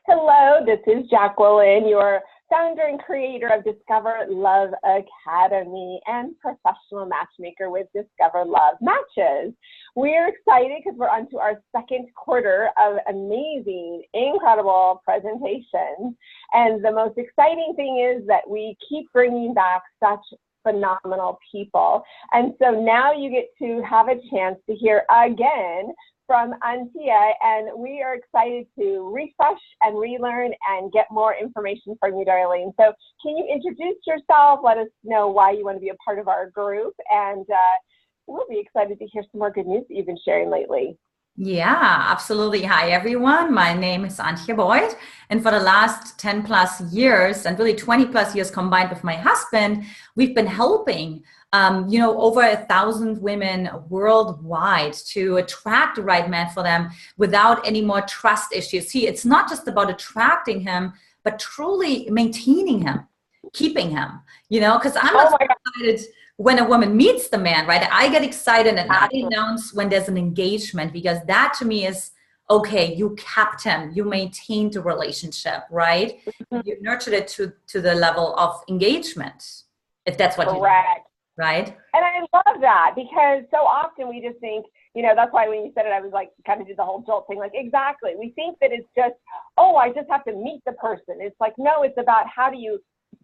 Hello, this is Jacqueline, your founder and creator of Discover Love Academy and professional matchmaker with Discover Love Matches. We're excited because we're on to our second quarter of amazing, incredible presentations. And the most exciting thing is that we keep bringing back such phenomenal people. And so now you get to have a chance to hear again from Antia, and we are excited to refresh and relearn and get more information from you, Darlene. So can you introduce yourself? Let us know why you want to be a part of our group, and we'll be excited to hear some more good news that you've been sharing lately. Yeah, absolutely. Hi, everyone. My name is Antje Boyd. And for the last 10 plus years, and really 20 plus years combined with my husband, we've been helping over 1,000 women worldwide to attract the right man for them without any more trust issues. See, it's not just about attracting him, but truly maintaining him, keeping him, because I'm not excited when a woman meets the man, right? I get excited and I announce when there's an engagement, because that to me is, okay, you kept him, you maintained the relationship, right? You nurtured it to the level of engagement, if that's what you do, right? And I love that, because so often we just think, that's why when you said it, I was like, kind of did the whole jolt thing. Like, exactly. We think that it's just, I just have to meet the person. It's like, no, it's about how do you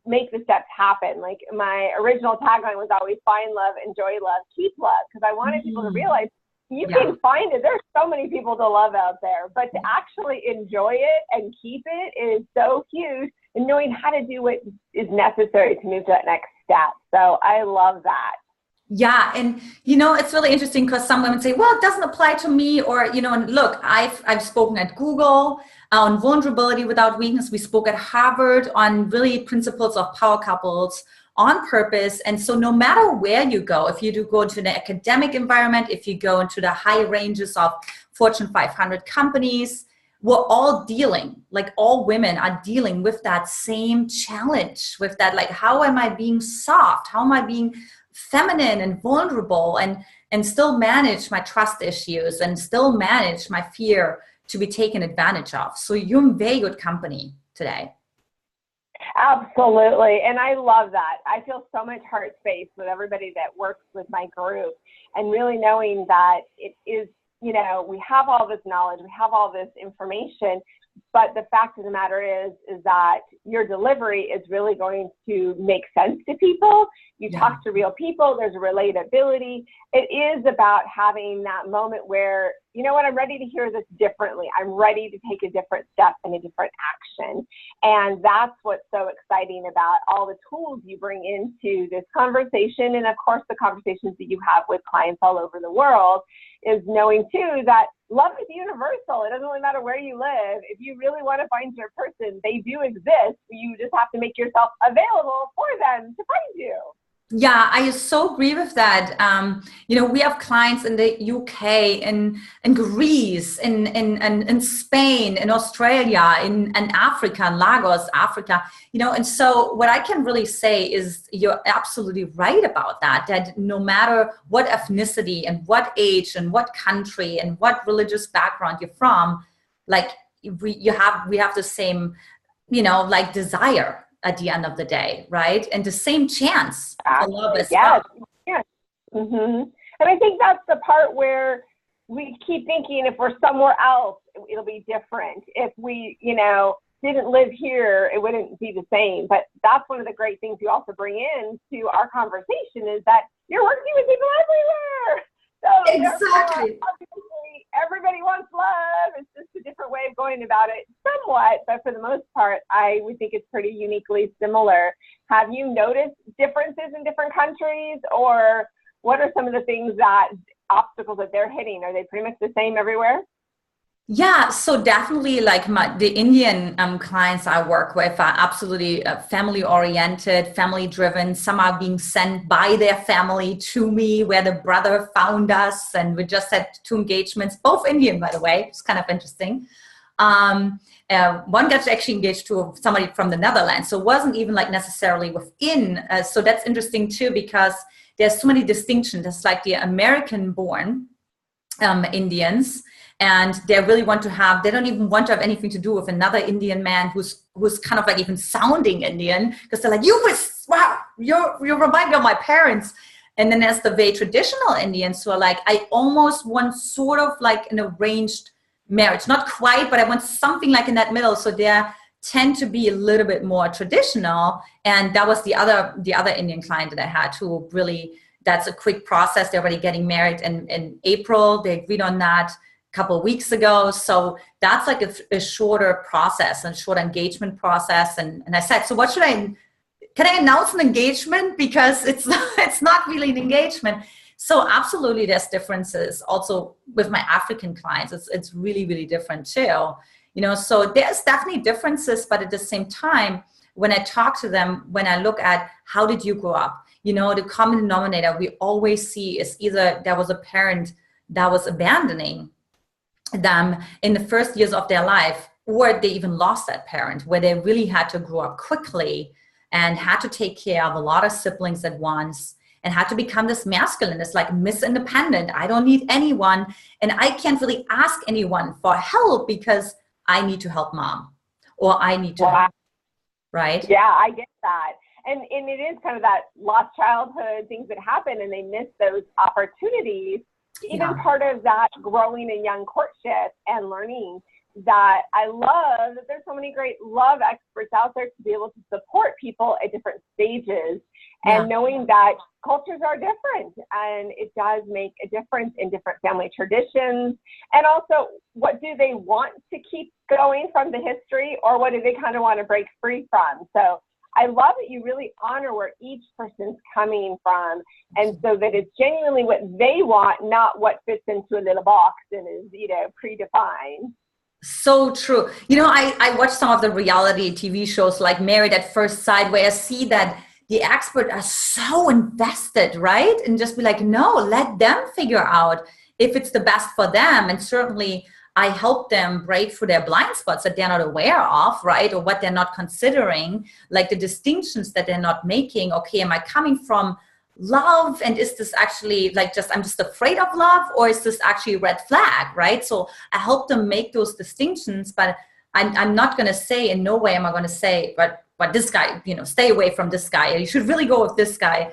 make the steps happen. Like my original tagline was always find love, enjoy love, keep love, because I wanted people to realize you can find it. There's so many people to love out there, but to actually enjoy it and keep it is so huge, and knowing how to do what is necessary to move to that next step. So I love that. Yeah. And, it's really interesting because some women say, well, it doesn't apply to me. Or, and look, I've spoken at Google on vulnerability without weakness. We spoke at Harvard on really principles of power couples on purpose. And so no matter where you go, if you do go into the academic environment, if you go into the high ranges of Fortune 500 companies, we're all dealing, like all women are dealing with that same challenge, with that, like, how am I being soft? How am I being feminine and vulnerable and still manage my trust issues and still manage my fear to be taken advantage of? So you're in very good company today. Absolutely. And I love that. I feel so much heart space with everybody that works with my group, and really knowing that it is, we have all this knowledge, we have all this information, but the fact of the matter is that your delivery is really going to make sense to people. You talk to real people, there's a relatability. It is about having that moment where, I'm ready to hear this differently. I'm ready to take a different step and a different action. And that's what's so exciting about all the tools you bring into this conversation. And of course, the conversations that you have with clients all over the world, is knowing too that love is universal. It doesn't really matter where you live. If you really want to find your person, they do exist. You just have to make yourself available for them to find you. Yeah, I so agree with that. We have clients in the UK, in Greece, in Spain, in Australia, in Africa, in Lagos, Africa, and so what I can really say is you're absolutely right about that no matter what ethnicity and what age and what country and what religious background you're from, like we have the same, desire at the end of the day, right? And the same chance for love as well. Yes. Mm-hmm. And I think that's the part where we keep thinking if we're somewhere else, it'll be different. If we, didn't live here, it wouldn't be the same. But that's one of the great things you also bring into our conversation, is that you're working with people everywhere. So exactly. Obviously, everybody wants love. It's just a different way of going about it, somewhat. But for the most part, I would think it's pretty uniquely similar. Have you noticed differences in different countries, or what are some of the obstacles that they're hitting? Are they pretty much the same everywhere? Yeah, so definitely, like the Indian clients I work with are absolutely family oriented, family driven. Some are being sent by their family to me, where the brother found us, and we just had 2 engagements, both Indian, by the way. It's kind of interesting. One got actually engaged to somebody from the Netherlands, so it wasn't even like necessarily within. So that's interesting too, because there's so many distinctions. There's like the American born Indians, and they really want to have, they don't even want to have anything to do with another Indian man who's kind of like even sounding Indian, because they're like, wow, you remind me of my parents. And then there's the very traditional Indians who are like, I almost want sort of like an arranged marriage, not quite, but I want something like in that middle. So they tend to be a little bit more traditional. And that was the other Indian client that I had, who really, that's a quick process. They're already getting married in April. They agreed on that a couple of weeks ago. So that's like a shorter process, and short engagement process. And I said, so what should can I announce an engagement? Because it's not really an engagement. So absolutely there's differences also with my African clients. It's really, really different too. So there's definitely differences, but at the same time, when I talk to them, when I look at how did you grow up, the common denominator we always see is either there was a parent that was abandoning them in the first years of their life, or they even lost that parent, where they really had to grow up quickly and had to take care of a lot of siblings at once, and had to become this masculine, this like Miss Independent. I don't need anyone, and I can't really ask anyone for help because I need to help mom, or I need to help, right? Yeah, I get that. And it is kind of that lost childhood, things that happen, and they miss those opportunities. Even part of that growing in young courtship and learning that I love that there's so many great love experts out there to be able to support people at different stages, and knowing that cultures are different, and it does make a difference in different family traditions. And also, what do they want to keep going from the history, or what do they kind of want to break free from? So I love that you really honor where each person's coming from, and so that it's genuinely what they want, not what fits into a little box and is, predefined. So true. I watch some of the reality TV shows like Married at First Sight, where I see that the experts are so invested, right? And just be like, no, let them figure out if it's the best for them. And certainly I help them break through their blind spots that they're not aware of, right? Or what they're not considering, like the distinctions that they're not making. Okay, am I coming from love, and is this actually like I'm just afraid of love, or is this actually a red flag, right? So I help them make those distinctions, but I'm not going to say, in no way am I going to say, but this guy, stay away from this guy, you should really go with this guy.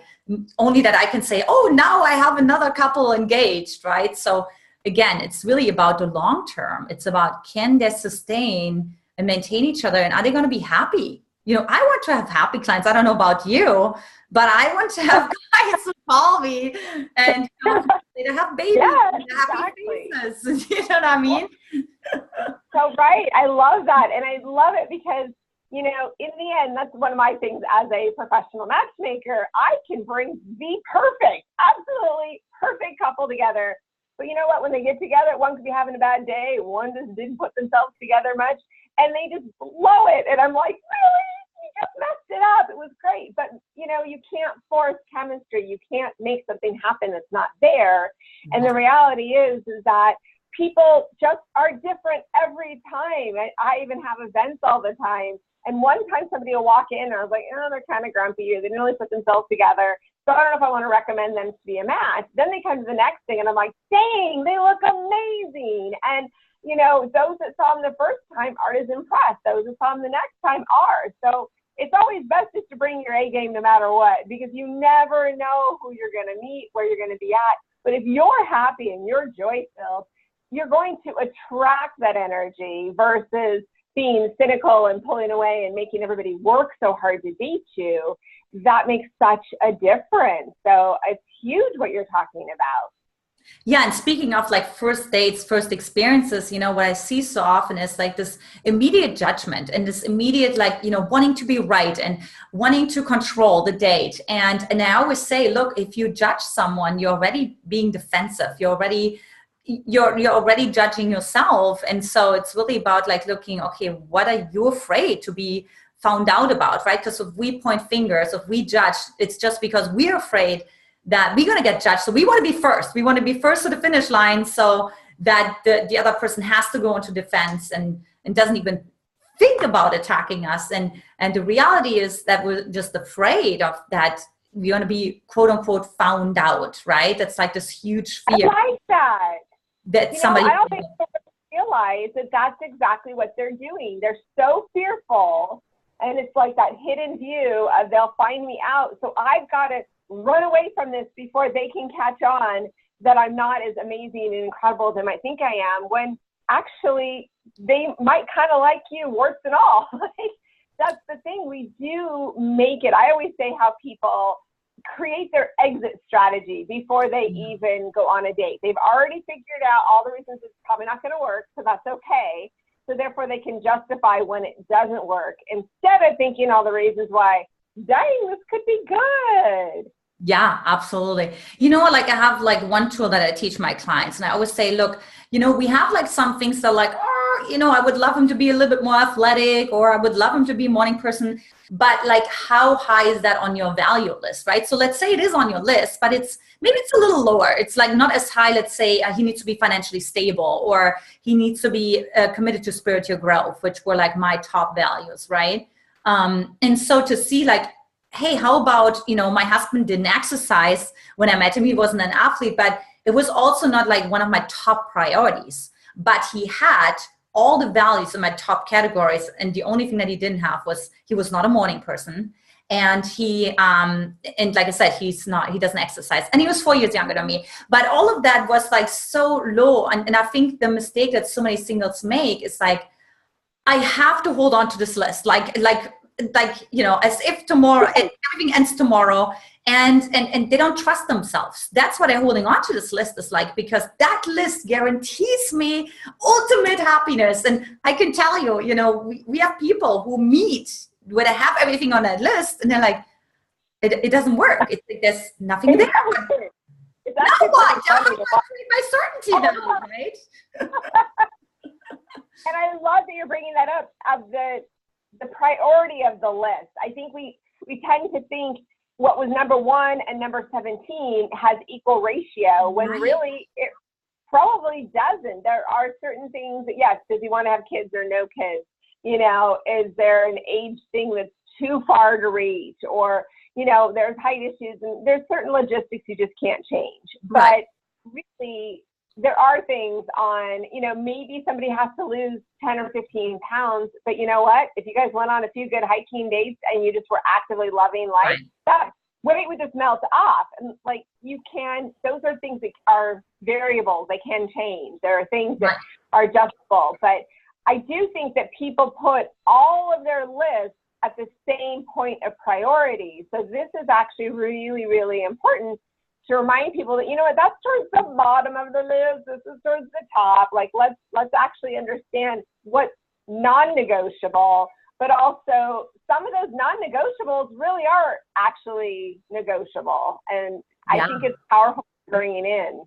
Only that I can say, oh, now I have another couple engaged, right? So again, it's really about the long term. It's about, can they sustain and maintain each other, and are they going to be happy? I want to have happy clients. I don't know about you, but I want to have clients who call me and they have babies and happy faces. You know what I mean? So right. I love that. And I love it because, in the end, that's one of my things as a professional matchmaker. I can bring the perfect, absolutely perfect couple together. But you know what? When they get together, one could be having a bad day. One just didn't put themselves together much, and they just blow it. And I'm like, really? You just messed it up. It was great. But, you can't force chemistry. You can't make something happen that's not there. And the reality is that people just are different every time. I even have events all the time. And one time somebody will walk in and I was like, oh, they're kind of grumpy, or they didn't really put themselves together. So I don't know if I want to recommend them to be a match. Then they come to the next thing and I'm like, dang, they look amazing. And, those that saw them the first time aren't as impressed. Those that saw them the next time are. So it's always best just to bring your A game no matter what, because you never know who you're going to meet, where you're going to be at. But if you're happy and you're joy-filled, you're going to attract that energy versus being cynical and pulling away and making everybody work so hard to beat you. That makes such a difference. So it's huge what you're talking about. Yeah, and speaking of like first dates, first experiences, what I see so often is like this immediate judgment and this immediate wanting to be right and wanting to control the date. And I always say, look, if you judge someone, you're already being defensive. You're already judging yourself. And so it's really about like looking, okay, what are you afraid to be found out about, right? Because if we point fingers, if we judge, it's just because we're afraid that we're going to get judged. So we want to be first. We want to be first to the finish line so that the other person has to go into defense and doesn't even think about attacking us. And the reality is that we're just afraid of that. We want to be quote unquote found out, right? That's like this huge fear. I like that. That somebody. I don't think realize that that's exactly what they're doing. They're so fearful, and it's like that hidden view of they'll find me out. So I've got to run away from this before they can catch on that I'm not as amazing and incredible as they might think I am, when actually they might kind of like you, warts and all. Like, that's the thing. We do make it. I always say how people create their exit strategy before they even go on a date. They've already figured out all the reasons it's probably not going to work, so that's okay. So therefore they can justify when it doesn't work, instead of thinking all the reasons why, dang, this could be good. Yeah, absolutely. You know what, like I have like one tool that I teach my clients, and I always say, look, we have like some things that like, I would love him to be a little bit more athletic, or I would love him to be a morning person, but like how high is that on your value list, right? So let's say it is on your list, but maybe it's a little lower. It's like not as high. Let's say he needs to be financially stable, or he needs to be committed to spiritual growth, which were like my top values, right? And so to see like, hey, how about, my husband didn't exercise when I met him. He wasn't an athlete, but it was also not like one of my top priorities. But he had all the values in my top categories. And the only thing that he didn't have was he was not a morning person. And and like I said, he doesn't exercise. And he was 4 years younger than me. But all of that was like so low. And I think the mistake that so many singles make is like, I have to hold on to this list. Like, as if tomorrow, everything ends tomorrow, and they don't trust themselves. That's why they're holding on to this list, is like, because that list guarantees me ultimate happiness. And I can tell you, we have people who meet where they have everything on that list, and they're like, it doesn't work. It's like there's nothing there. Now what? Now I'm my certainty now, right? And I love that you're bringing that up, of the priority of the list. I think we tend to think what was number 1 and number 17 has equal ratio, when really it probably doesn't. There are certain things that, yes, does he want to have kids or no kids? Is there an age thing that's too far to reach? Or, there's height issues, and there's certain logistics you just can't change. Right. But really, there are things on, maybe somebody has to lose 10 or 15 pounds, but you know what? If you guys went on a few good hiking dates and you just were actively loving life, that weight would just melt off. And like, those are things that are variables. They can change. There are things that are adjustable, but I do think that people put all of their lists at the same point of priority. So this is actually really, really important to remind people that, that's towards the bottom of the list. This is towards the top. Like, let's actually understand what's non-negotiable, but also some of those non-negotiables really are actually negotiable. And I think it's powerful bringing in.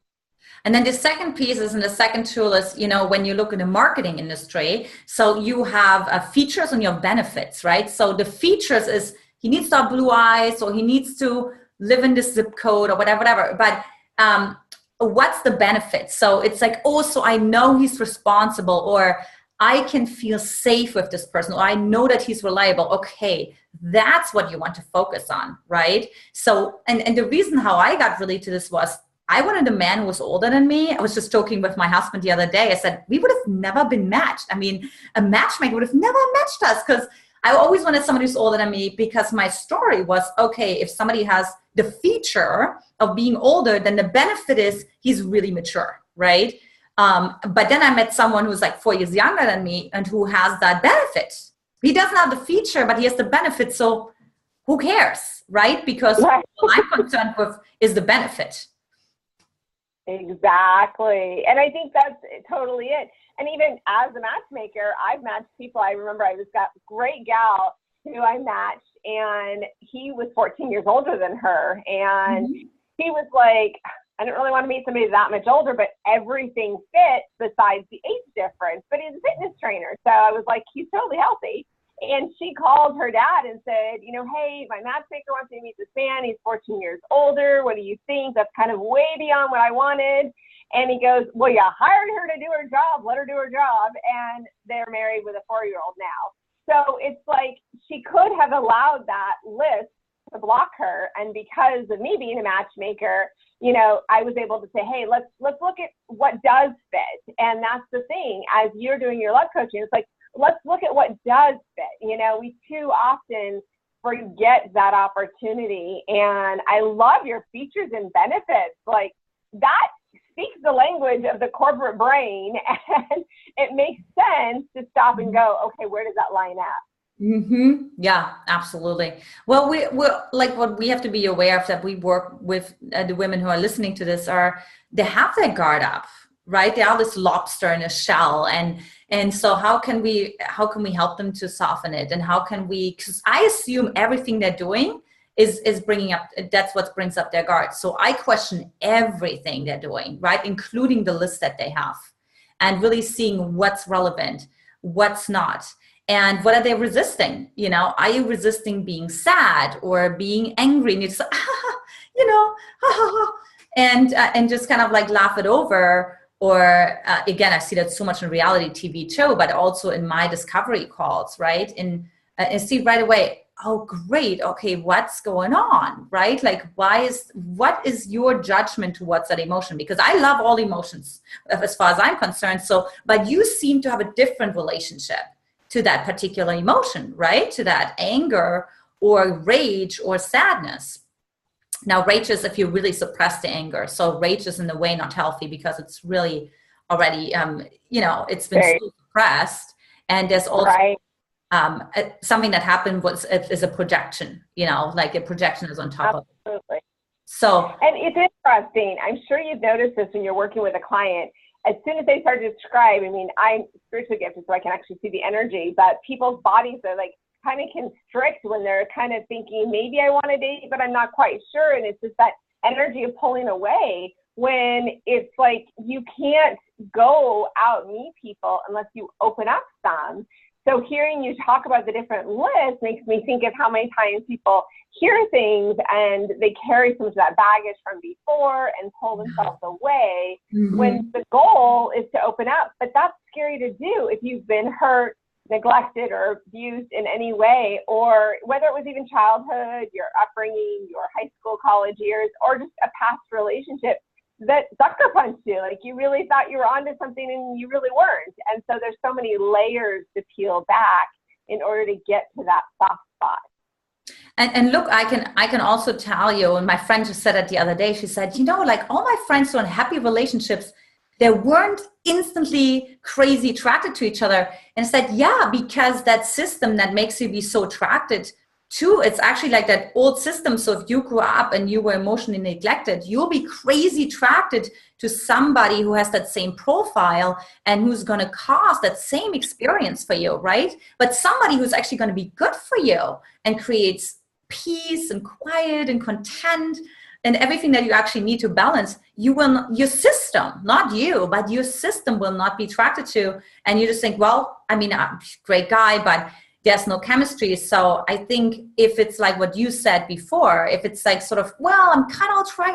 And then the second piece is, and the second tool is, when you look in the marketing industry, so you have features and your benefits, right? So the features is he needs to have blue eyes, or he needs to live in this zip code, or whatever. But what's the benefit? So it's like, so I know he's responsible, or I can feel safe with this person, or I know that he's reliable. Okay, that's what you want to focus on, right? So, and the reason how I got really to this was, I wanted a man who was older than me. I was just joking with my husband the other day. I said, we would have never been matched. I mean, a matchmaker would have never matched us, because I always wanted somebody who's older than me, because my story was, okay, if somebody has the feature of being older, then the benefit is he's really mature, right? But then I met someone who's like 4 years younger than me and who has that benefit. He doesn't have the feature, but he has the benefit. So who cares, right? Because what I'm concerned with is the benefit. Exactly. And I think that's totally it. And even as a matchmaker, I've matched people. I remember I was got a great gal who I matched, and he was 14 years older than her. And he was like, I didn't really want to meet somebody that much older, but everything fit besides the age difference. But he's a fitness trainer. So I was like, he's totally healthy. And she called her dad and said, hey, my matchmaker wants me to meet this man. He's 14 years older. What do you think? That's kind of way beyond what I wanted. And he goes, well, you hired her to do her job. Let her do her job. And they're married with a 4-year-old now. So it's like she could have allowed that list to block her. And because of me being a matchmaker, I was able to say, hey, let's look at what does fit. And that's the thing, as you're doing your love coaching, it's like, let's look at what does fit. We too often forget that opportunity. And I love your features and benefits. Like, that speaks the language of the corporate brain, and it makes sense to stop and go, okay, where does that line up? Mm-hmm. Yeah, absolutely. Well, we're like, what we have to be aware of, that we work with the women who are listening to this, they have their guard up, right? They are this lobster in a shell, and so how can we help them to soften it, and how can we? Because I assume everything they're doing is bringing up, that's what brings up their guard. So I question everything they're doing, right, including the list that they have, and really seeing what's relevant, what's not. And what are they resisting? Are you resisting being sad or being angry? And you just, and just kind of like laugh it over. Or again, I see that so much in reality TV too, but also in my discovery calls, right? And see right away, oh, great. Okay, what's going on, right? Like, what is your judgment towards that emotion? Because I love all emotions as far as I'm concerned. So, but you seem to have a different relationship to that particular emotion, right? To that anger or rage or sadness. Now, rage is if you really suppress the anger. So rage is in a way not healthy, because it's really already, it's been so suppressed. And there's also something that happened is a projection, like a projection is on top of it. So, and it's interesting. I'm sure you've noticed this when you're working with a client. As soon as they start to describe, I'm spiritually gifted, so I can actually see the energy, but people's bodies are like kind of constrict when they're kind of thinking, maybe I want to date, but I'm not quite sure. And it's just that energy of pulling away, when it's like, you can't go out and meet people unless you open up some. So hearing you talk about the different lists makes me think of how many times people hear things and they carry some of that baggage from before and pull themselves away, when the goal is to open up. But that's scary to do if you've been hurt, neglected, or abused in any way, or whether it was even childhood, your upbringing, your high school, college years, or just a past relationship that sucker punched you. Like, you really thought you were onto something and you really weren't. And so there's so many layers to peel back in order to get to that soft spot. And look, I can also tell you, and my friend just said it the other day, she said, like, all my friends who are in happy relationships, they weren't instantly crazy attracted to each other. And said, yeah, because that system that makes you be so attracted to, it's actually like that old system. So if you grew up and you were emotionally neglected, you'll be crazy attracted to somebody who has that same profile and who's going to cause that same experience for you, right? But somebody who's actually going to be good for you and creates peace and quiet and content and everything that you actually need to balance, your system, not you, but your system will not be attracted to. And you just think, well, I'm a great guy, but there's no chemistry. So I think if it's like what you said before, if it's like sort of, well, I'll try,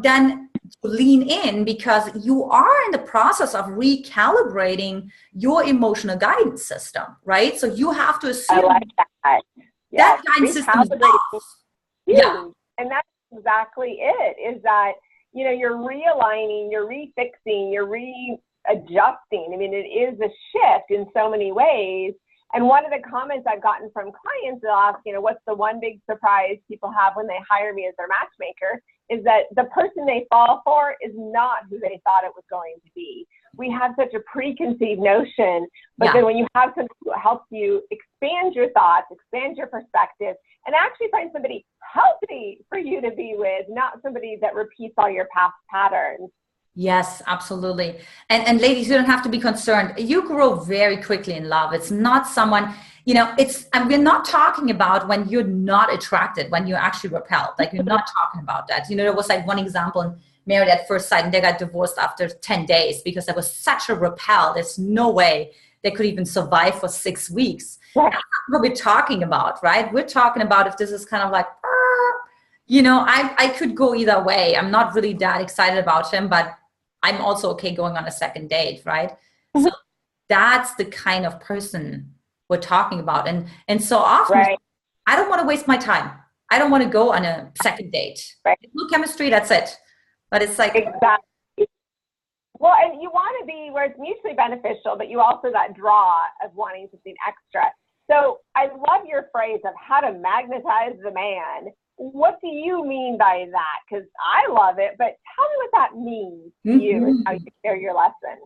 then lean in, because you are in the process of recalibrating your emotional guidance system, right? So you have to assume I like that. That guidance system is huge. Yeah. And that's exactly it, is that, you're realigning, you're refixing, you're readjusting. It is a shift in so many ways. And one of the comments I've gotten from clients, they'll ask, what's the one big surprise people have when they hire me as their matchmaker, is that the person they fall for is not who they thought it was going to be. We have such a preconceived notion, but then when you have somebody who helps you expand your thoughts, expand your perspective, and actually find somebody healthy for you to be with, not somebody that repeats all your past patterns. Yes, absolutely. And ladies, you don't have to be concerned. You grow very quickly in love. It's not someone, and we're not talking about when you're not attracted, when you're actually repelled. Like, you're not talking about that. There was like one example in Married at First Sight, and they got divorced after 10 days because there was such a repel. There's no way they could even survive for 6 weeks. Right. That's not what we're talking about, right? We're talking about if this is kind of like, I could go either way. I'm not really that excited about him, but I'm also okay going on a second date, right? So that's the kind of person we're talking about. And so often, I don't want to waste my time. I don't want to go on a second date. Right. No chemistry, that's it. But it's like, Exactly. Well, and you want to be where it's mutually beneficial, but you also that draw of wanting something extra. So I love your phrase of how to magnetize the man. What do you mean by that? Because I love it, but tell me what that means to you and how you share your lesson.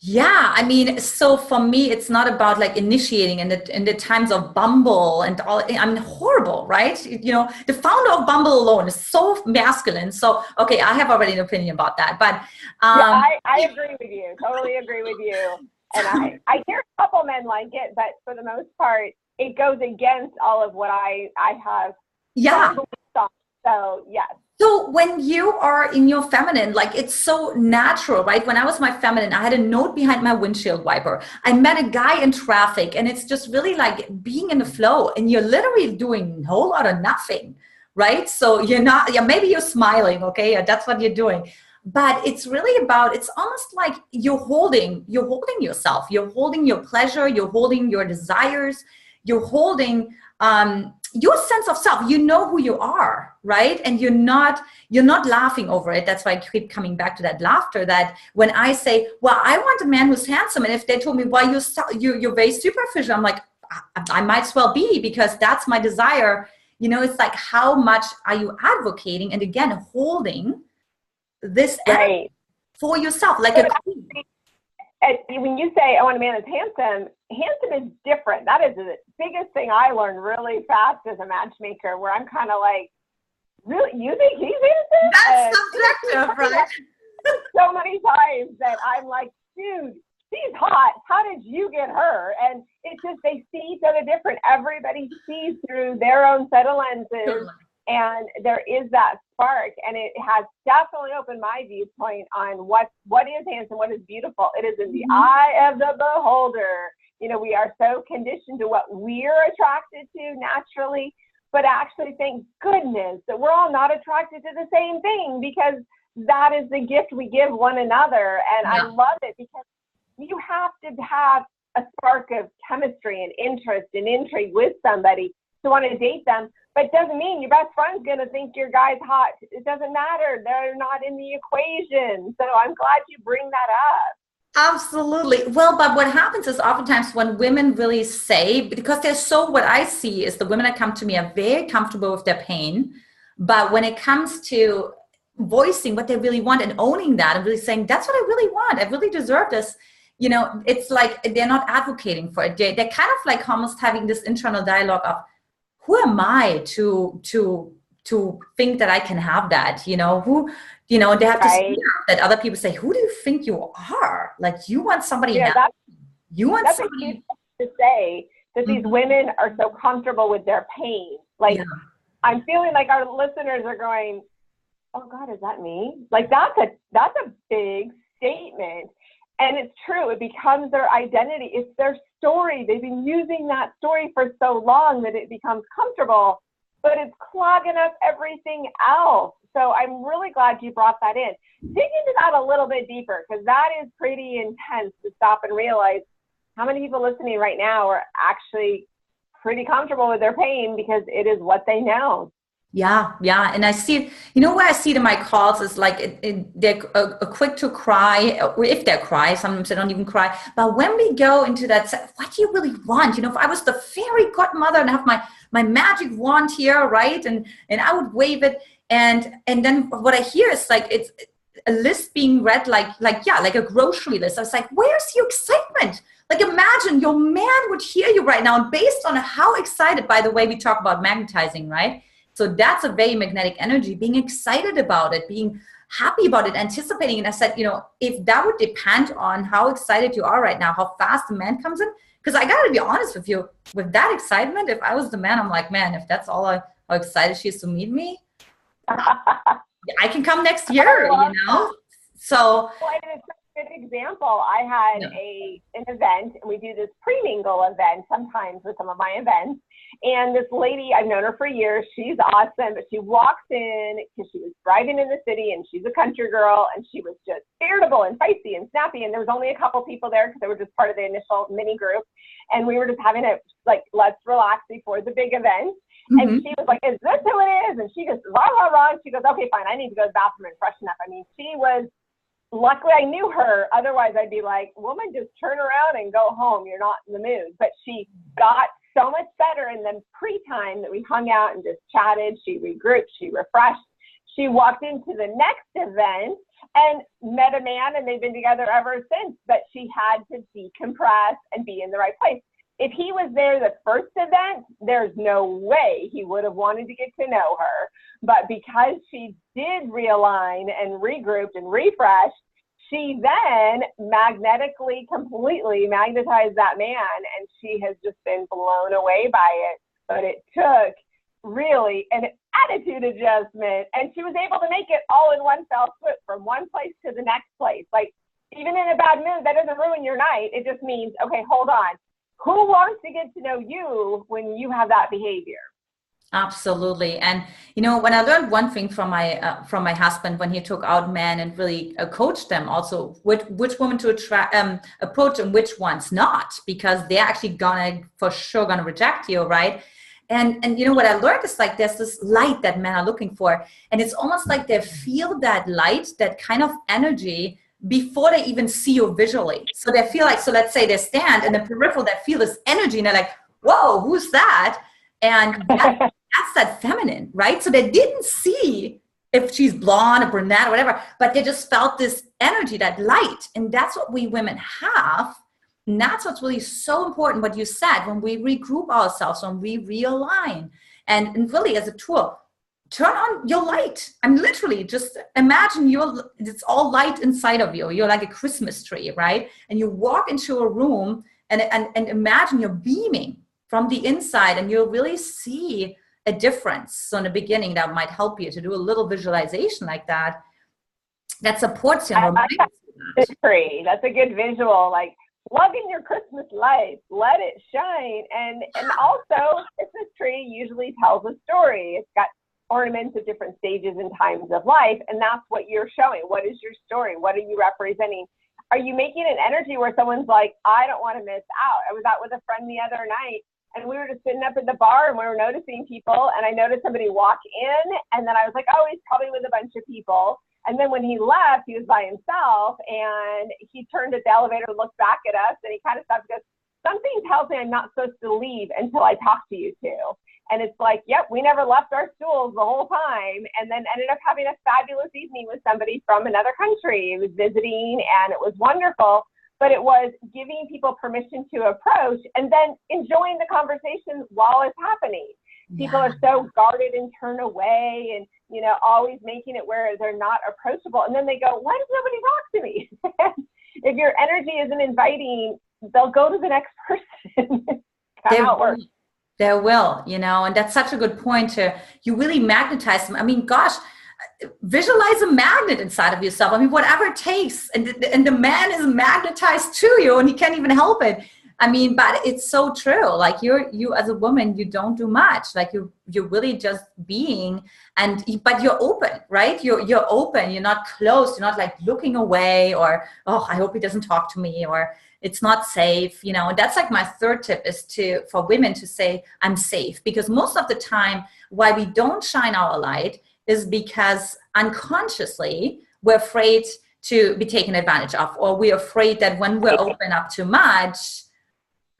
yeah, I mean, so for me, it's not about like initiating in the times of Bumble and all. I mean, horrible, right? You know, the founder of Bumble alone is so masculine. So, okay, I have already an opinion about that. But Yeah, I agree with you. Totally agree with you. And I hear a couple men like it, but for the most part, it goes against all of what I have. yeah. So, yes. So when you are in your feminine, like it's so natural, right? When I was my feminine, I had a note behind my windshield wiper. I met a guy in traffic, and it's just really like being in the flow, and you're literally doing a whole lot of nothing, right? So you're not, yeah, maybe you're smiling, okay? Yeah, that's what you're doing. But it's really about, it's almost like you're holding yourself, you're holding your pleasure, you're holding your desires, you're holding your sense of self. You know who you are, right? And you're not laughing over it. That's why I keep coming back to that laughter, that when I say, well, I want a man who's handsome, and if they told me, well, you're very superficial, I'm like, I might as well be, because that's my desire. You know, it's like, how much are you advocating, and again, holding this right for yourself, like when you say I want a man that's handsome is different. That is the biggest thing I learned really fast as a matchmaker, where I'm kind of like, really, you think he's handsome? That's subjective, right? So many times that I'm like, dude, she's hot. How did you get her? And it's just, they see each other different. Everybody sees through their own set of lenses. Totally. And there is that spark, and it has definitely opened my viewpoint on what is handsome, what is beautiful. It is in the eye of the beholder. You know, we are so conditioned to what we're attracted to naturally, but actually, thank goodness that we're all not attracted to the same thing, because that is the gift we give one another. And I love it, because you have to have a spark of chemistry and interest and intrigue with somebody to want to date them. But it doesn't mean your best friend's going to think your guy's hot. It doesn't matter. They're not in the equation. So I'm glad you bring that up. Absolutely. Well, but what happens is oftentimes when women really say, because they're so, what I see is the women that come to me are very comfortable with their pain. But when it comes to voicing what they really want and owning that and really saying, that's what I really want, I really deserve this, you know, it's like they're not advocating for it. They're kind of like almost having this internal dialogue of, who am I to think that I can have that? You know, who, you know, they have to see that other people say, who do you think you are? Like, you want somebody you want somebody to say that these women are so comfortable with their pain. Like, I'm feeling like our listeners are going, oh God, is that me? Like, that's a big statement. And it's true. It becomes their identity. It's their story. They've been using that story for so long that it becomes comfortable, but it's clogging up everything else. So I'm really glad you brought that in. Dig into that a little bit deeper, because that is pretty intense to stop and realize how many people listening right now are actually pretty comfortable with their pain because it is what they know. Yeah. And I see it, you know, where I see it in my calls is like they're quick to cry, or if they cry, sometimes they don't even cry. But when we go into that, what do you really want? You know, if I was the fairy godmother and have my magic wand here, right? And I would wave it. And then what I hear is like, it's a list being read like a grocery list. I was like, where's your excitement? Like, imagine your man would hear you right now. And based on how excited, by the way, we talk about magnetizing, right? So that's a very magnetic energy, being excited about it, being happy about it, anticipating. And I said, you know, if that would depend on how excited you are right now, how fast the man comes in, because I got to be honest with you, with that excitement, if I was the man, I'm like, man, if that's all how excited she is to meet me, I can come next year, you know? So. Well, it's a good example. I had an event, and we do this pre-mingle event sometimes with some of my events. And this lady, I've known her for years. She's awesome, but she walks in because she was driving in the city, and she's a country girl, and she was just irritable and feisty and snappy. And there was only a couple people there because they were just part of the initial mini group. And we were just having a, like, let's relax before the big event. And she was like, is this who it is? And she goes, rah, rah, rah. And she goes, okay, fine. I need to go to the bathroom and freshen up. I mean, she was, luckily I knew her. Otherwise I'd be like, woman, just turn around and go home. You're not in the mood. But she got so much better. And then pre-time that we hung out and just chatted, she regrouped, she refreshed. She walked into the next event and met a man, and they've been together ever since. But she had to decompress and be in the right place. If he was there the first event, there's no way he would have wanted to get to know her. But because she did realign and regrouped and refreshed, she then magnetically, completely magnetized that man, and she has just been blown away by it. But it took really an attitude adjustment, and she was able to make it all in one fell swoop from one place to the next place. Like, even in a bad mood, that doesn't ruin your night. It just means, okay, hold on. Who wants to get to know you when you have that behavior? Absolutely. And, you know, when I learned one thing from my husband, when he took out men and really coached them also, which women to approach and which ones not, because they're actually for sure gonna reject you, right? And you know what I learned is, like, there's this light that men are looking for, and it's almost like they feel that light, that kind of energy, before they even see you visually. So they feel like, so let's say they stand in the peripheral, they feel this energy and they're like, whoa, who's that? And that's that feminine, right? So they didn't see if she's blonde or brunette or whatever, but they just felt this energy, that light. And that's what we women have. And that's what's really so important, what you said, when we regroup ourselves, when we realign, and really as a tool, turn on your light. I mean, literally, just imagine it's all light inside of you. You're like a Christmas tree, right? And you walk into a room and imagine you're beaming from the inside, and you'll really see a difference. So in the beginning, that might help you to do a little visualization like that supports you. It's free. That's a good visual. Like, plug in your Christmas lights, let it shine. And also, Christmas tree usually tells a story. It's got ornaments of different stages and times of life, and that's what you're showing. What is your story? What are you representing? Are you making an energy where someone's like, I don't want to miss out? I was out with a friend the other night, and we were just sitting up at the bar, and we were noticing people, and I noticed somebody walk in, and then I was like, oh, he's probably with a bunch of people. And then when he left, he was by himself, and he turned at the elevator, looked back at us, and he kind of stopped and goes, something tells me I'm not supposed to leave until I talk to you two. And it's like, yep, we never left our stools the whole time, and then ended up having a fabulous evening with somebody from another country. He was visiting, and it was wonderful. But it was giving people permission to approach and then enjoying the conversation while it's happening. People are so guarded and turn away, and, you know, always making it where they're not approachable. And then they go, why does nobody talk to me? If your energy isn't inviting, they'll go to the next person. That's how it works. They will, you know, and that's such a good point. You really magnetize them. I mean, gosh, visualize a magnet inside of yourself. I mean, whatever it takes, and the man is magnetized to you, and he can't even help it. I mean, but it's so true. Like, you as a woman, you don't do much. Like, you're really just being, but you're open, right? You're open. You're not closed. You're not like looking away, or, oh, I hope he doesn't talk to me, or it's not safe, you know. And that's like my third tip, is for women to say, I'm safe. Because most of the time, why we don't shine our light is because unconsciously we're afraid to be taken advantage of, or we're afraid that when we're open up too much,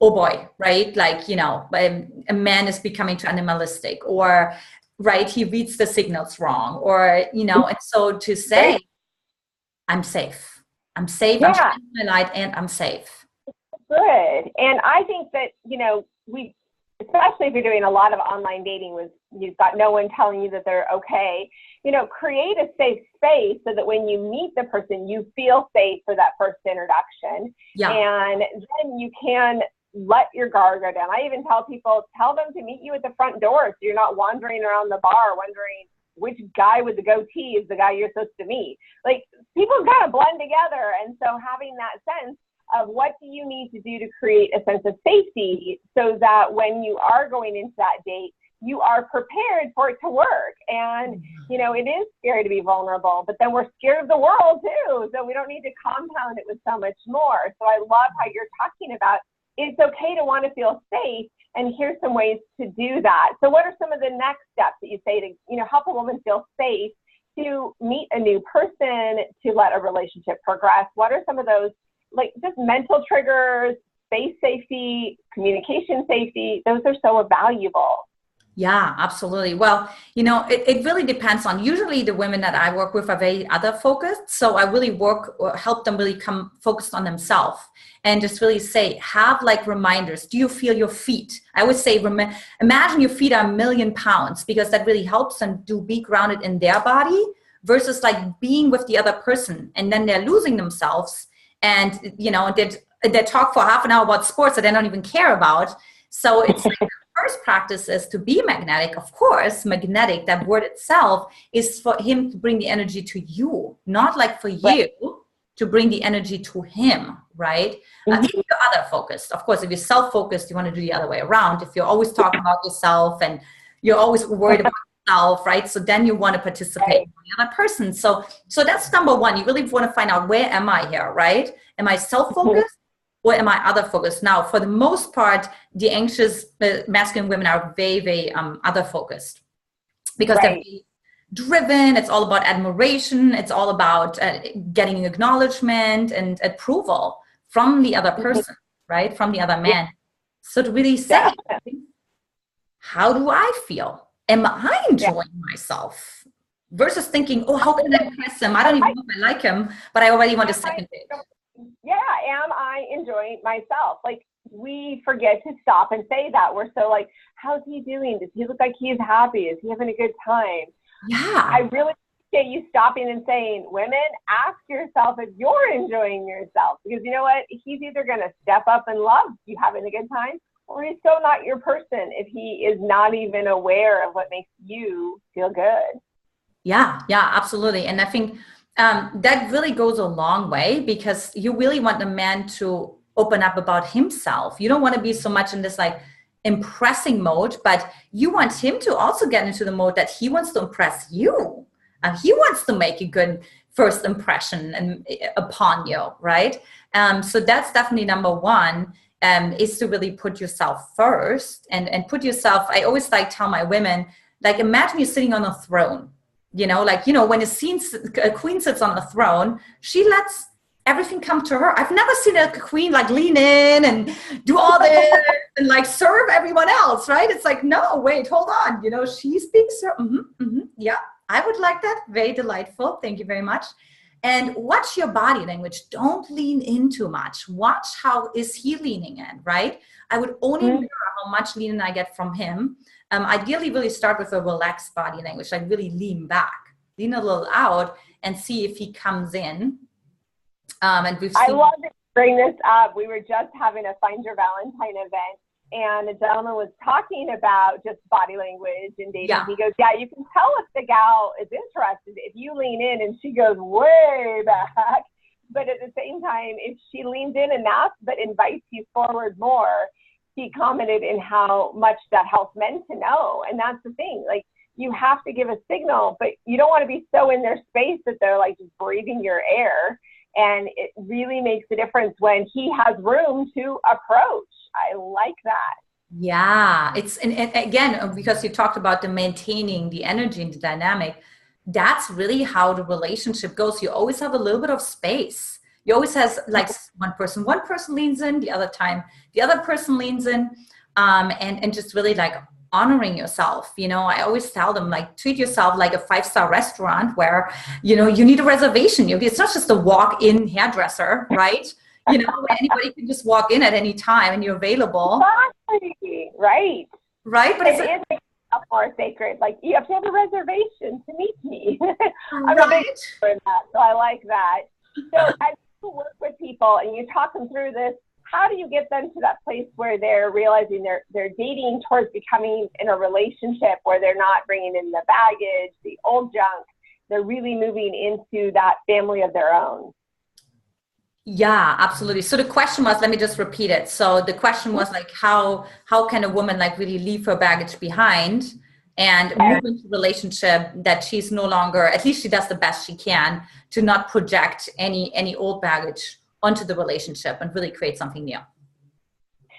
oh boy, right? Like, you know, a man is becoming too animalistic, or, right, he reads the signals wrong, or, you know. And so to say, I'm safe. I'm safe, yeah. I'm shining my light, and I'm safe. Good. And I think that, you know, especially if you're doing a lot of online dating with, you've got no one telling you that they're okay, you know, create a safe space so that when you meet the person, you feel safe for that first introduction. Yeah. And then you can let your guard go down. I even tell them to meet you at the front door, so you're not wandering around the bar wondering which guy with the goatee is the guy you're supposed to meet. Like, people got to blend together. And so having that sense of what do you need to do to create a sense of safety, so that when you are going into that date, you are prepared for it to work. And, you know, it is scary to be vulnerable, but then we're scared of the world too. So we don't need to compound it with so much more. So I love how you're talking about it's okay to want to feel safe. And here's some ways to do that. So what are some of the next steps that you say to, help a woman feel safe to meet a new person, to let a relationship progress? What are some of those, like just mental triggers, space safety, communication safety? Those are so valuable. Yeah, absolutely. Well, it really depends on, usually the women that I work with are very other focused. So I really help them really come focused on themselves and just really say, have like reminders. Do you feel your feet? I would say, imagine your feet are 1,000,000 pounds, because that really helps them to be grounded in their body versus like being with the other person. And then they're losing themselves and, they talk for half an hour about sports that they don't even care about. So it's like, first practice is to be magnetic. Of course, magnetic, that word itself is for him to bring the energy to you, not like for you to bring the energy to him, right? If you're other focused, of course, if you're self-focused, you want to do the other way around. If you're always talking about yourself and you're always worried about yourself, right? So then you want to participate in the other person. So that's number one. You really want to find out, where am I here, right? Am I self-focused? Or am I other focused? Now, for the most part, the anxious masculine women are very, very other focused, because they're very driven. It's all about admiration. It's all about getting acknowledgement and approval from the other person, right? From the other man. So to really say, how do I feel? Am I enjoying myself? Versus thinking, oh, how can I impress him? I don't even know if I like him, but I already want a second date. Yeah, am I enjoying myself? Like, we forget to stop and say that. We're so like, how's he doing? Does he look like he's happy? Is he having a good time? Yeah. I really appreciate you stopping and saying, women, ask yourself if you're enjoying yourself. Because you know what? He's either going to step up and love you having a good time, or he's still not your person if he is not even aware of what makes you feel good. Yeah, absolutely. And I think that really goes a long way, because you really want the man to open up about himself. You don't want to be so much in this like impressing mode, but you want him to also get into the mode that he wants to impress you. He wants to make a good first impression upon you, right? So that's definitely number one, is to really put yourself first and put yourself. I always like tell my women, like, imagine you're sitting on a throne. When a queen sits on a throne, she lets everything come to her. I've never seen a queen like lean in and do all this and like serve everyone else, right? It's like, no, wait, hold on. She's being served. Yeah, I would like that. Very delightful. Thank you very much. And watch your body language. Don't lean in too much. Watch how is he leaning in, right? I would only mirror how much lean in I get from him. Ideally, really start with a relaxed body language, like really lean back, lean a little out, and see if he comes in. I love that you bring this up. We were just having a Find Your Valentine event, and a gentleman was talking about just body language and dating. Yeah. He goes, yeah, you can tell if the gal is interested if you lean in and she goes way back. But at the same time, if she leans in enough but invites you forward more, he commented in how much that helps men to know. And that's the thing. Like, you have to give a signal, but you don't want to be so in their space that they're like just breathing your air. And it really makes a difference when he has room to approach. I like that. Yeah, and again, because you talked about the maintaining the energy and the dynamic, that's really how the relationship goes. You always have a little bit of space. You always has like one person leans in, the other time the other person leans in, and just really like honoring yourself. I always tell them, like, treat yourself like a 5-star restaurant where, you need a reservation. It's not just a walk-in hairdresser, right? Anybody can just walk in at any time and you're available. Exactly. Right. But it is more sacred. Like, you have to have a reservation to meet me. I'm right. a big fan of that, so I like that. So as you work with people and you talk them through this, how do you get them to that place where they're realizing they're dating towards becoming in a relationship where they're not bringing in the baggage, the old junk, they're really moving into that family of their own? Yeah, absolutely. So the question was, let me just repeat it. So the question was like, how can a woman like really leave her baggage behind and move into a relationship that she's no longer, at least she does the best she can to not project any old baggage onto the relationship and really create something new?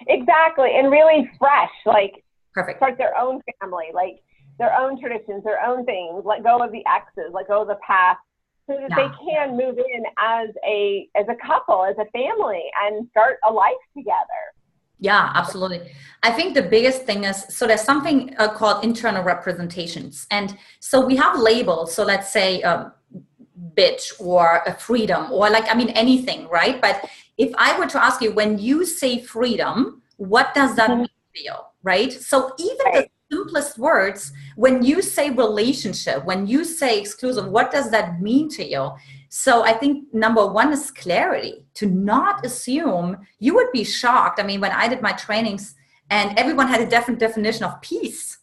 Exactly. And really fresh, like Perfect. start their own family, like their own traditions, their own things, let go of the exes, let go of the past, so that they can move in as a couple, as a family, and start a life together. Yeah, absolutely. I think the biggest thing is, so there's something called internal representations. And so we have labels. So let's say bitch or a freedom or like, I mean, anything, right? But if I were to ask you, when you say freedom, what does that mean to you, right? So even the simplest words, when you say relationship, when you say exclusive, what does that mean to you? So I think number one is clarity, to not assume. You would be shocked. I mean, when I did my trainings and everyone had a different definition of peace,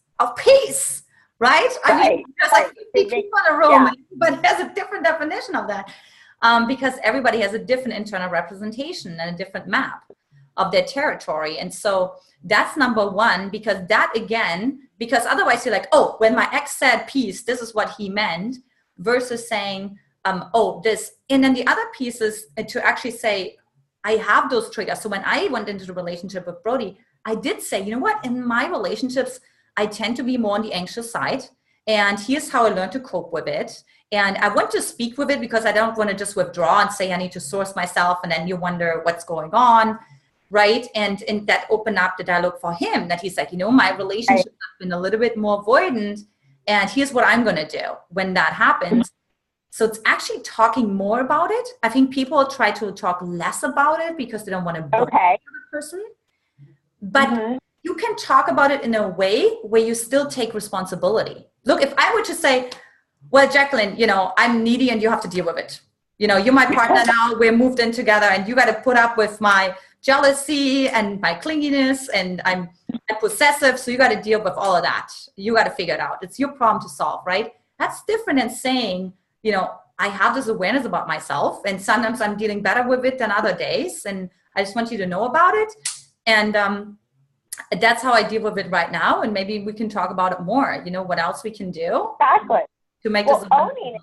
right? I mean, there's like 50 people in a room, but has a different definition of that, because everybody has a different internal representation and a different map of their territory. And so that's number one, because that again, because otherwise you're like, oh, when my ex said peace, this is what he meant, versus saying, oh, this. And then the other piece is to actually say, I have those triggers. So when I went into the relationship with Brody, I did say, you know what, in my relationships, I tend to be more on the anxious side. And here's how I learned to cope with it. And I want to speak with it because I don't want to just withdraw and say I need to source myself. And then you wonder what's going on, right? And that opened up the dialogue for him, that he's like, you know, my relationship has been a little bit more avoidant. And here's what I'm going to do when that happens. So it's actually talking more about it. I think people try to talk less about it because they don't want to burden the other person. But you can talk about it in a way where you still take responsibility. Look, if I were to say, well, Jacqueline, you know, I'm needy and you have to deal with it. You know, you're my partner now, we're moved in together and you got to put up with my jealousy and my clinginess, and I'm possessive. So you got to deal with all of that. You got to figure it out. It's your problem to solve, right? That's different than saying, you know, I have this awareness about myself and sometimes I'm dealing better with it than other days. And I just want you to know about it. And that's how I deal with it right now. And maybe we can talk about it more. You know, what else we can do to make this owning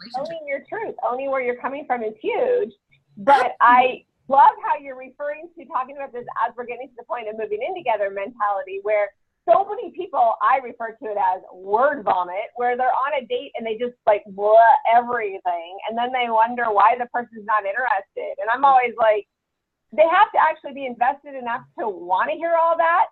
your truth, owning where you're coming from is huge. But I love how you're referring to talking about this as we're getting to the point of moving in together mentality, where so many people, I refer to it as word vomit, where they're on a date and they just like blah everything. And then they wonder why the person's not interested. And I'm always like, they have to actually be invested enough to want to hear all that.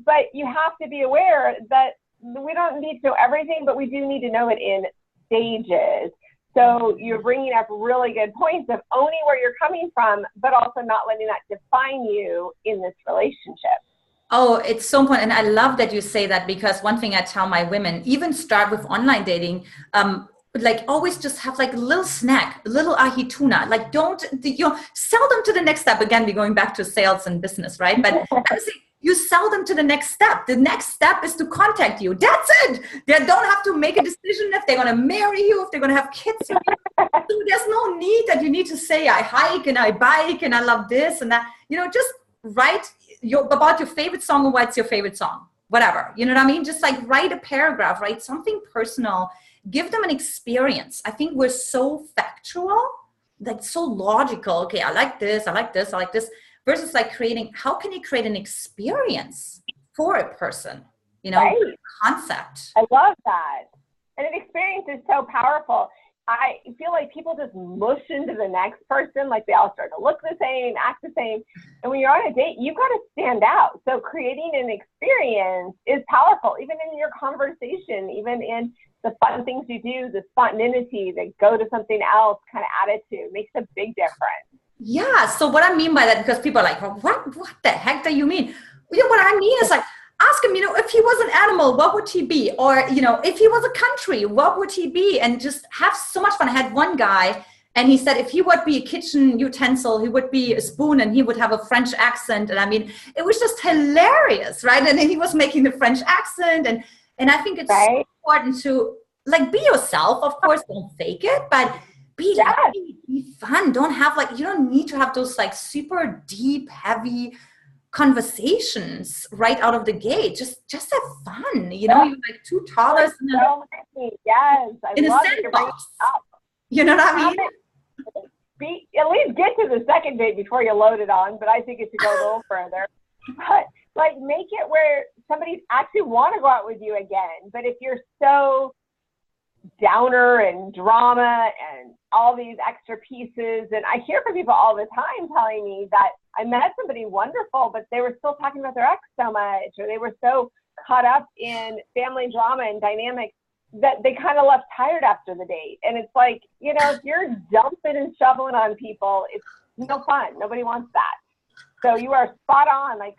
But you have to be aware that we don't need to know everything, but we do need to know it in stages. So you're bringing up really good points of owning where you're coming from, but also not letting that define you in this relationship. Oh, it's so important. And I love that you say that, because one thing I tell my women, even start with online dating, like always just have like a little snack, a little ahi tuna, like don't, you know, sell them to the next step. Again, we're going back to sales and business, right? But honestly, you sell them to the next step. The next step is to contact you. That's it. They don't have to make a decision if they're going to marry you, if they're going to have kids. So there's no need that you need to say, I hike and I bike and I love this and that. You know, just write about your favorite song, or what's your favorite song, whatever. You know what I mean? Just like write a paragraph, write something personal, give them an experience. I think we're so factual, like so logical. Okay, I like this, I like this, I like this. Versus like creating, how can you create an experience for a person? You know, concept. I love that. And an experience is so powerful. I feel like people just mush into the next person, like they all start to look the same, act the same. And when you're on a date, you've got to stand out. So creating an experience is powerful, even in your conversation, even in the fun things you do, the spontaneity, the go to something else kind of attitude makes a big difference. Yeah. So what I mean by that, because people are like, well, what the heck do you mean? You know, what I mean is like, ask him, you know, if he was an animal, what would he be? Or, you know, if he was a country, what would he be? And just have so much fun. I had one guy and he said, if he would be a kitchen utensil, he would be a spoon and he would have a French accent. And I mean, it was just hilarious, right? And then he was making the French accent. And I think it's so important to like, be yourself. Of course, don't fake it, but be happy, be fun. Don't have like, you don't need to have those like super deep, heavy conversations right out of the gate. Just have fun. You know, you're like two toddlers in a sandbox. You know what I mean? At least get to the second date before you load it on, but I think it should go a little further. But like make it where somebody actually want to go out with you again. But if you're so downer and drama and all these extra pieces, and I hear from people all the time telling me that I met somebody wonderful, but they were still talking about their ex so much, or they were so caught up in family drama and dynamics that they kind of left tired after the date. And it's like, you know, if you're dumping and shoveling on people, it's no fun. Nobody wants that. So you are spot on. Like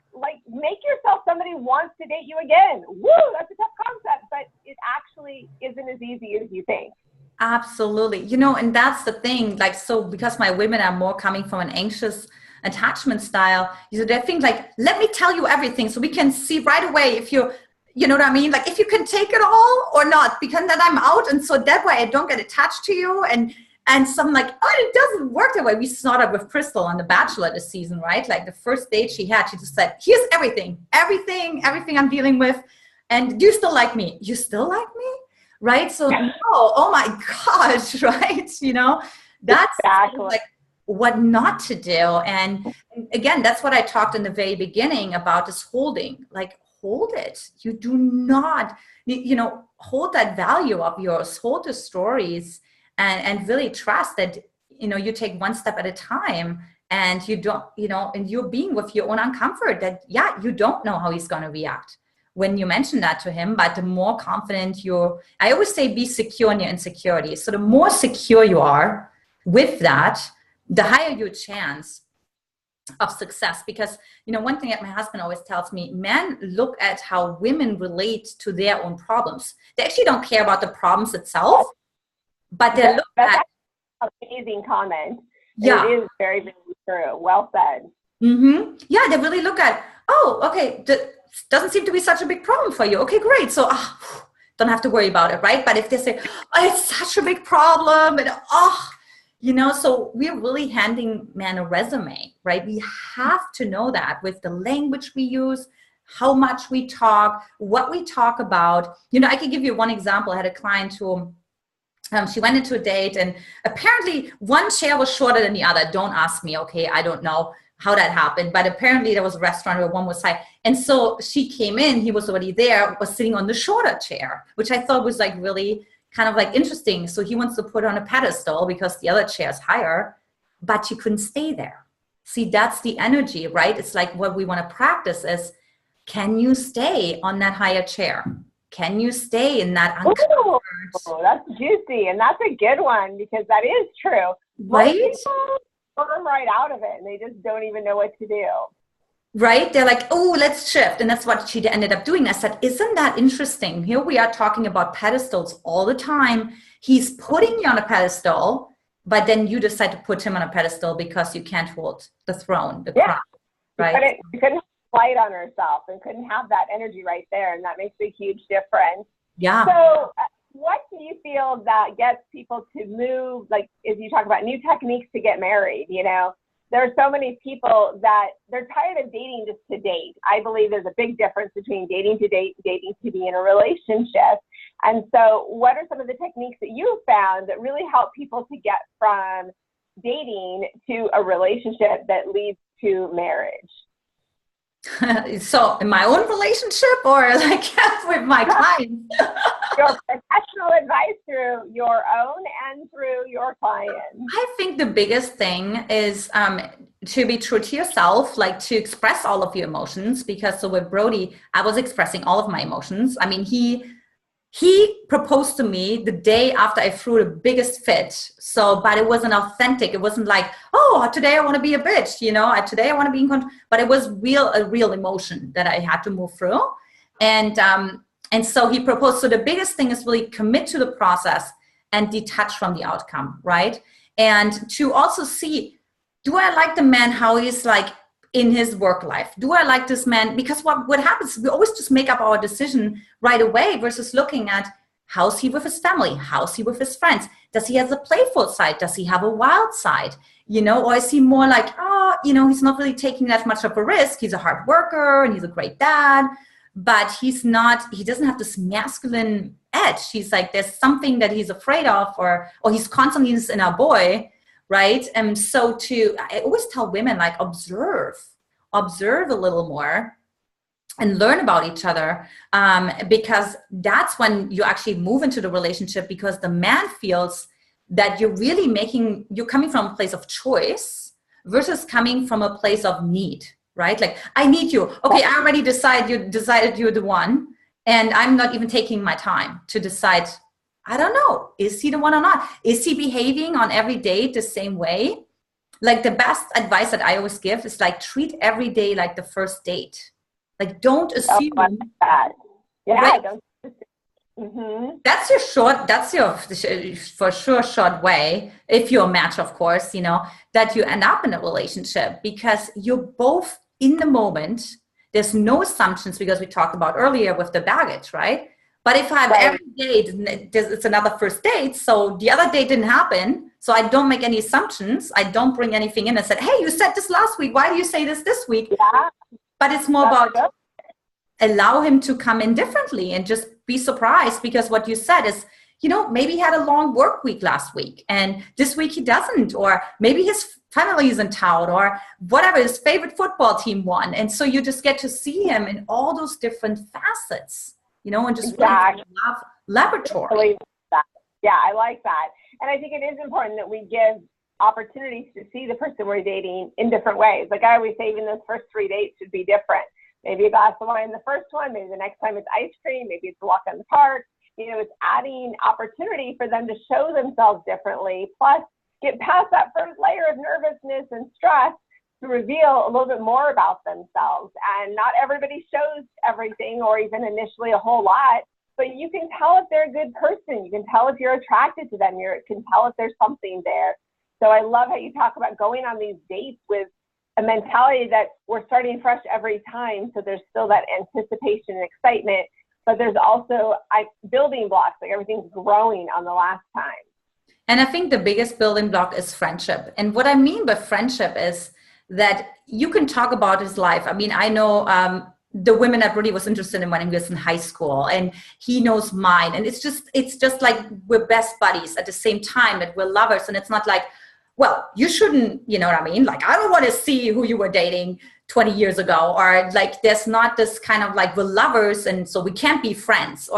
make yourself somebody who wants to date you again. Woo, that's a tough concept, but it actually isn't as easy as you think. Absolutely. You know, and that's the thing, like, so because my women are more coming from an anxious attachment style, you know, they think like, let me tell you everything so we can see right away if you're, you know what I mean? Like if you can take it all or not, because then I'm out. And so that way I don't get attached to you. And so I'm like, oh, it doesn't work that way. We saw that with Crystal on The Bachelor this season, right? Like the first date she had, she just said, here's everything I'm dealing with. And do you still like me? You still like me? Right? So no, oh my gosh, right? You know, that's exactly. like what not to do. And again, that's what I talked in the very beginning about, this holding, like hold it. You do not, you know, hold that value of yours, hold the stories, and really trust that, you know, you take one step at a time, and you don't, you know, and you're being with your own uncomfort that, yeah, you don't know how he's going to react when you mention that to him. But the more confident I always say, be secure in your insecurities. So the more secure you are with that, the higher your chance of success. Because, you know, one thing that my husband always tells me, men look at how women relate to their own problems. They actually don't care about the problems itself, but they look at... That's an amazing comment. Yeah. It is very, very true. Well said. Mm-hmm. Yeah, they really look at, oh, okay, doesn't seem to be such a big problem for you. Okay, great. So don't have to worry about it, right? But if they say, oh, it's such a big problem, and you know, so we're really handing men a resume, right? We have to know that with the language we use, how much we talk, what we talk about. You know, I can give you one example. I had a client who, she went into a date, and apparently one chair was shorter than the other. Don't ask me, okay? I don't know how that happened, but apparently there was a restaurant where one was high. And so she came in, he was already there, was sitting on the shorter chair, which I thought was like really kind of like interesting. So he wants to put her on a pedestal because the other chair is higher, but she couldn't stay there. See, that's the energy, right? It's like what we want to practice is, can you stay on that higher chair? Can you stay in that uncomfort? Oh, that's juicy. And that's a good one, because that is true. Right? Most people come right out of it and they just don't even know what to do. Right? They're like, oh, let's shift. And that's what she ended up doing. I said, isn't that interesting? Here we are talking about pedestals all the time. He's putting you on a pedestal, but then you decide to put him on a pedestal because you can't hold the throne, the crown, right? You couldn't have light on herself and couldn't have that energy right there. And that makes a huge difference. Yeah. So what do you feel that gets people to move, like if you talk about new techniques to get married, you know, there are so many people that they're tired of dating just to date. I believe there's a big difference between dating to date and dating to be in a relationship. And so what are some of the techniques that you've found that really help people to get from dating to a relationship that leads to marriage? So in my own relationship, or like with my clients? Your professional advice through your own and through your clients. I think the biggest thing is to be true to yourself, like to express all of your emotions. Because so with Brody, I was expressing all of my emotions. I mean, he proposed to me the day after I threw the biggest fit. So, but it wasn't authentic. It wasn't like, oh, today I want to be a bitch, you know, today I want to be in control. But it was a real emotion that I had to move through. And so he proposed. So the biggest thing is really commit to the process and detach from the outcome, right? And to also see, do I like the man how he's like in his work life? Do I like this man? Because what happens, we always just make up our decision right away versus looking at, how's he with his family? How's he with his friends? Does he have a playful side? Does he have a wild side? You know, or is he more like, oh, you know, he's not really taking that much of a risk. He's a hard worker and he's a great dad, but he doesn't have this masculine edge. He's like, there's something that he's afraid of, or he's constantly this inner boy, right? And so I always tell women, like, observe a little more. and learn about each other, because that's when you actually move into the relationship, because the man feels that you're coming from a place of choice versus coming from a place of need, right? Like, I need you. Okay, I already decided you're the one, and I'm not even taking my time to decide. I don't know, is he the one or not? Is he behaving on every date the same way? Like, the best advice that I always give is like, treat every day like the first date. Like, don't Oh, I like assume, that. Yeah, right? don't. Mm-hmm. That's your for sure short way, if you're a match, of course, that you end up in a relationship, because you're both in the moment. There's no assumptions, because we talked about earlier with the baggage, right? But if I have Right. every date, it's another first date, so the other date didn't happen, so I don't make any assumptions. I don't bring anything in and said, hey, you said this last week. Why do you say this week? Yeah, But it's more that's about good. allow him to come in differently and just be surprised, because what you said is, maybe he had a long work week last week and this week he doesn't, or maybe his family is in town, or whatever, his favorite football team won, and so you just get to see him in all those different facets, and just Exactly. really love laboratory. Believe that. Yeah, I like that. And I think it is important that we give opportunities to see the person we're dating in different ways. Like I always say, even those first 3 dates should be different. Maybe a glass of wine the first one, maybe the next time it's ice cream, maybe it's a walk in the park. It's adding opportunity for them to show themselves differently, plus get past that first layer of nervousness and stress to reveal a little bit more about themselves. And not everybody shows everything, or even initially a whole lot, but you can tell if they're a good person. You can tell if you're attracted to them. You can tell if there's something there. So I love how you talk about going on these dates with a mentality that we're starting fresh every time. So there's still that anticipation and excitement, but there's also building blocks, like everything's growing on the last time. And I think the biggest building block is friendship. And what I mean by friendship is that you can talk about his life. I mean, I know the women that really was interested in when he was in high school, and he knows mine. And it's just like we're best buddies at the same time, that we're lovers. And it's not like, well, you shouldn't, you know what I mean? Like, I don't want to see who you were dating 20 years ago, or like, there's not this kind of like, we're lovers and so we can't be friends.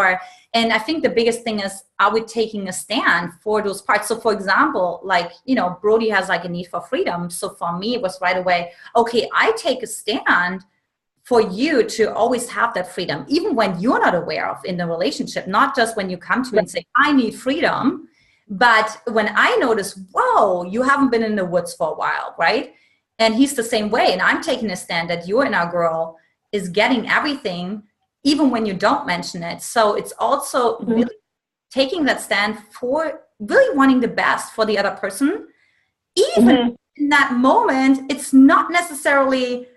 And I think the biggest thing is, are we taking a stand for those parts? So for example, like, Brody has like a need for freedom. So for me, it was right away, okay, I take a stand for you to always have that freedom, even when you're not aware of in the relationship, not just when you come to me and say, I need freedom. But when I notice, whoa, you haven't been in the woods for a while, right? And he's the same way. And I'm taking a stand that you and our girl is getting everything, even when you don't mention it. So it's also really taking that stand for really wanting the best for the other person. Even in that moment, it's not necessarily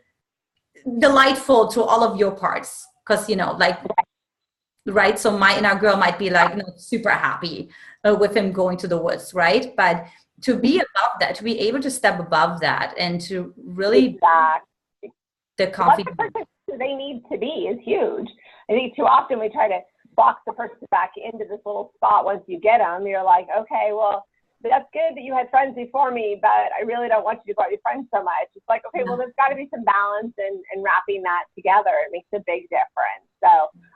delightful to all of your parts. Because, right? So my inner girl might be like not super happy with him going to the woods, right? But to be above that, to be able to step above that, and to really the confidence. What the person they need to be is huge. I think too often we try to box the person back into this little spot. Once you get them, you're like, okay, well, that's good that you had friends before me, but I really don't want you to go out with your friends so much. It's like, okay, well, there's got to be some balance and wrapping that together. It makes a big difference. So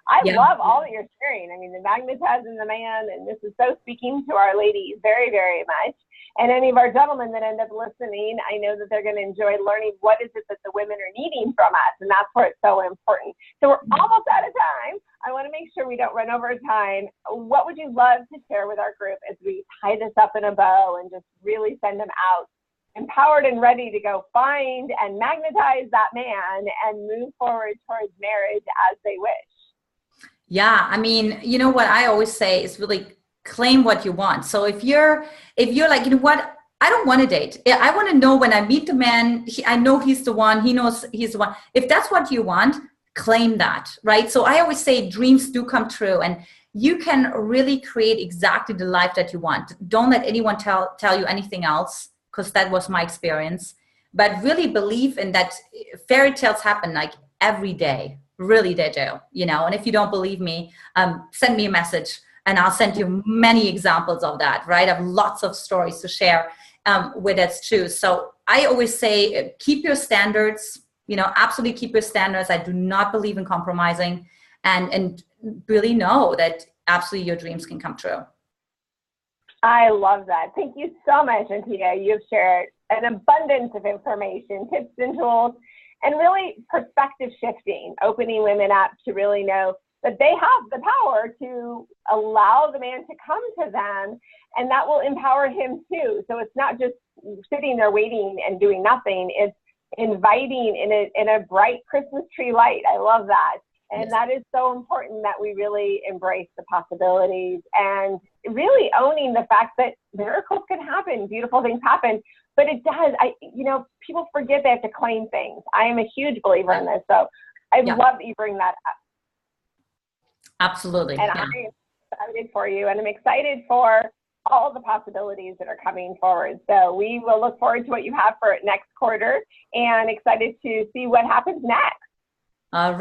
I love all that you're sharing. I mean, the magnetize and the man, and this is so speaking to our ladies very, very much. And any of our gentlemen that end up listening, I know that they're going to enjoy learning what is it that the women are needing from us. And that's where it's so important. So we're almost out of time. I want to make sure we don't run over time. What would you love to share with our group as we tie this up in a bow and just really send them out empowered and ready to go find and magnetize that man and move forward towards marriage as they wish? Yeah, I mean, what I always say is really claim what you want. So if you're like, what, I don't want to date. I want to know when I meet the man, I know he's the one, he knows he's the one. If that's what you want, claim that, right? So I always say dreams do come true, and you can really create exactly the life that you want. Don't let anyone tell you anything else, because that was my experience. But really believe in that fairy tales happen like every day. Really, they do, and if you don't believe me, send me a message and I'll send you many examples of that, right? I have lots of stories to share where that's true. So I always say, keep your standards, absolutely keep your standards. I do not believe in compromising, and really know that absolutely your dreams can come true. I love that. Thank you so much, Antia. You've shared an abundance of information, tips and tools, and really perspective shifting, opening women up to really know that they have the power to allow the man to come to them, and that will empower him too. So it's not just sitting there waiting and doing nothing. It's inviting in a bright Christmas tree light. I love that. And that is so important, that we really embrace the possibilities and really owning the fact that miracles can happen, beautiful things happen, but it does. People forget they have to claim things. I am a huge believer in this. So I love that you bring that up. Absolutely. And I'm excited for you, and I'm excited for all the possibilities that are coming forward. So we will look forward to what you have for next quarter, and excited to see what happens next. All right.